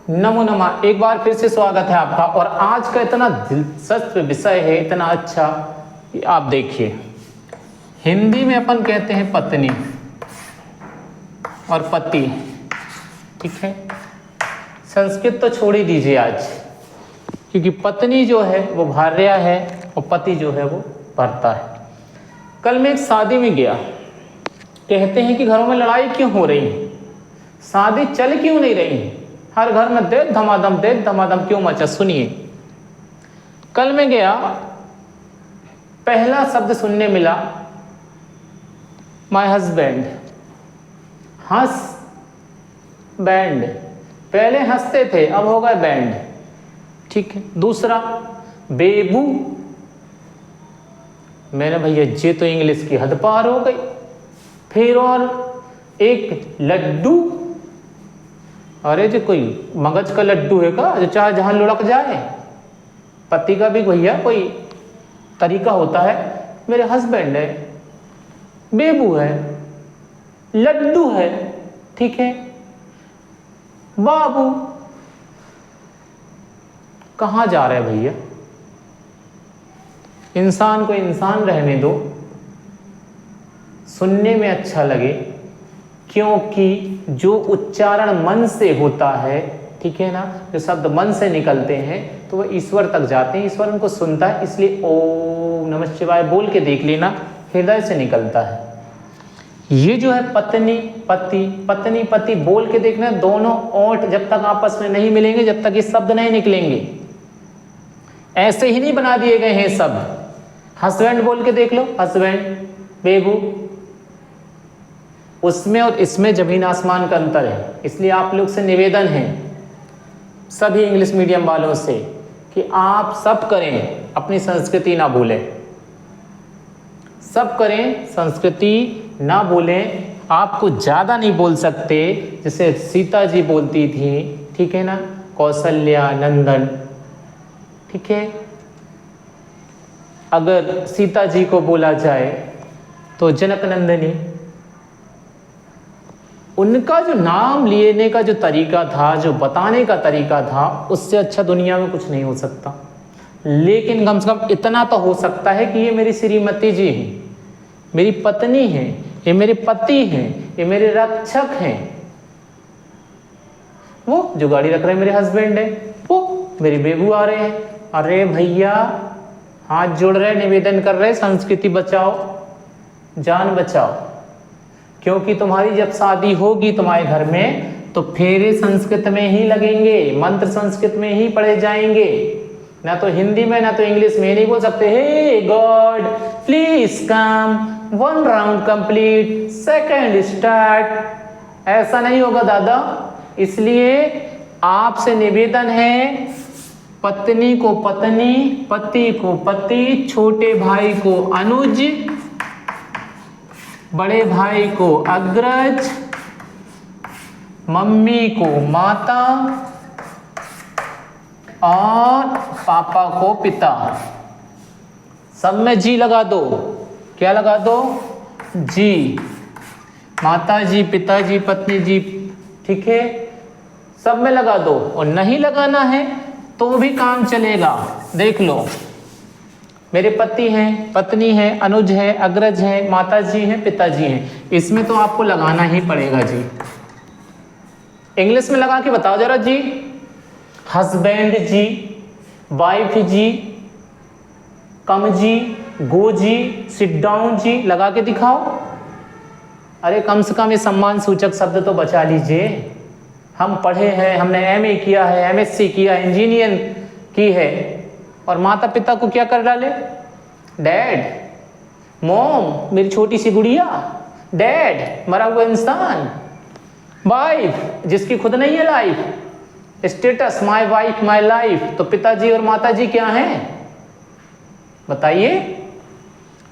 नमो नमः। एक बार फिर से स्वागत है आपका। और आज का इतना दिलचस्प विषय है, इतना अच्छा कि आप देखिए। हिंदी में अपन कहते हैं पत्नी और पति, ठीक है। संस्कृत तो छोड़ ही दीजिए आज, क्योंकि पत्नी जो है वो भार्या है और पति जो है वो भर्ता है। कल मैं एक शादी में गया, कहते हैं कि घरों में लड़ाई क्यों हो रही है, शादी चल क्यों नहीं रही है, हर घर में दे धमाधम क्यों मचा। सुनिए, कल मैं गया, पहला शब्द सुनने मिला माय हस्बैंड। बैंड, पहले हंसते थे अब हो गए बैंड, ठीक है। दूसरा बेबू, मैंने भैया ये तो इंग्लिश की हद पार हो गई। फिर और एक लड्डू, अरे जी कोई मगज का लड्डू है का जो चाहे जहां लुढ़क जाए। पति का भी भैया कोई तरीका होता है। मेरे हस्बैंड है, बेबू है, लड्डू है, ठीक है, बाबू। कहां जा रहे भैया? इंसान को इंसान रहने दो, सुनने में अच्छा लगे, क्योंकि जो उच्चारण मन से होता है, ठीक है ना, जो शब्द मन से निकलते हैं तो वह ईश्वर तक जाते हैं, ईश्वर उनको सुनता है। इसलिए ओम नमः शिवाय बोल के देख लेना, हृदय से निकलता है। ये जो है पत्नी पति, पत्नी पति बोल के देखना, दोनों ओंठ जब तक आपस में नहीं मिलेंगे, जब तक ये शब्द नहीं निकलेंगे। ऐसे ही नहीं बना दिए गए हैं शब्द। हस्बैंड बोल के देख लो, हस्बैंड, बेबू, उसमें और इसमें जमीन आसमान का अंतर है। इसलिए आप लोग से निवेदन है, सभी इंग्लिश मीडियम वालों से, कि आप सब करें, अपनी संस्कृति ना भूलें। सब करें, संस्कृति ना भूलें। आपको ज़्यादा नहीं बोल सकते, जैसे सीता जी बोलती थी, ठीक है ना, कौशल्या नंदन, ठीक है। अगर सीता जी को बोला जाए तो जनक नंदिनी। उनका जो नाम लेने का जो तरीका था, जो बताने का तरीका था, उससे अच्छा दुनिया में कुछ नहीं हो सकता। लेकिन कम से कम इतना तो हो सकता है कि ये मेरी श्रीमती जी हैं, मेरी पत्नी हैं, ये मेरे पति हैं, ये मेरे रक्षक हैं। वो जो गाड़ी रख रहे हैं मेरे हस्बैंड है, वो मेरे बेबू आ रहे हैं। अरे भैया, हाथ जोड़ रहे, निवेदन कर रहे, संस्कृति बचाओ, जान बचाओ। क्योंकि तुम्हारी जब शादी होगी तुम्हारे घर में, तो फेरे संस्कृत में ही लगेंगे, मंत्र संस्कृत में ही पढ़े जाएंगे, ना तो हिंदी में ना तो इंग्लिश में। नहीं बोल सकते hey God please come, 1 round complete, 2nd start. ऐसा नहीं होगा दादा। इसलिए आपसे निवेदन है, पत्नी को पत्नी, पति को पति, छोटे भाई को अनुज, बड़े भाई को अग्रज, मम्मी को माता और पापा को पिता। सब में जी लगा दो। क्या लगा दो? जी। माता जी, पिताजी, पत्नी जी, ठीक है, सब में लगा दो। और नहीं लगाना है तो भी काम चलेगा। देख लो, मेरे पति हैं, पत्नी है, अनुज है, अग्रज है, माता जी हैं, पिताजी हैं। इसमें तो आपको लगाना ही पड़ेगा जी। इंग्लिश में लगा के बताओ जरा जी। हस्बैंड जी, वाइफ जी, कम जी, गो जी, सिट डाउन जी, लगा के दिखाओ। अरे कम से कम ये सम्मान सूचक शब्द तो बचा लीजिए। हम पढ़े हैं, हमने MA किया है, MSc किया, इंजीनियर की है, और माता पिता को क्या कर डाले? डैड, मॉम मेरी छोटी सी गुड़िया, डैड मरा हुआ इंसान, वाइफ जिसकी खुद नहीं है life, status my wife my life. तो पिताजी और माता जी क्या हैं बताइए?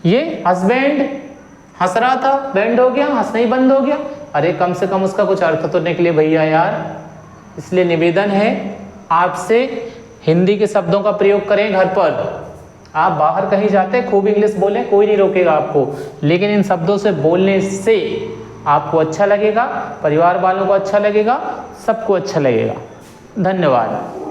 ये हस्बैंड हंस रहा था, बैंड हो गया, हंसना ही बंद हो गया। अरे कम से कम उसका कुछ अर्थ तो निकले भैया यार। इसलिए निवेदन है आपसे, हिंदी के शब्दों का प्रयोग करें घर पर। आप बाहर कहीं जाते खूब इंग्लिश बोलें, कोई नहीं रोकेगा आपको, लेकिन इन शब्दों से बोलने से आपको अच्छा लगेगा, परिवार वालों को अच्छा लगेगा, सबको अच्छा लगेगा। धन्यवाद।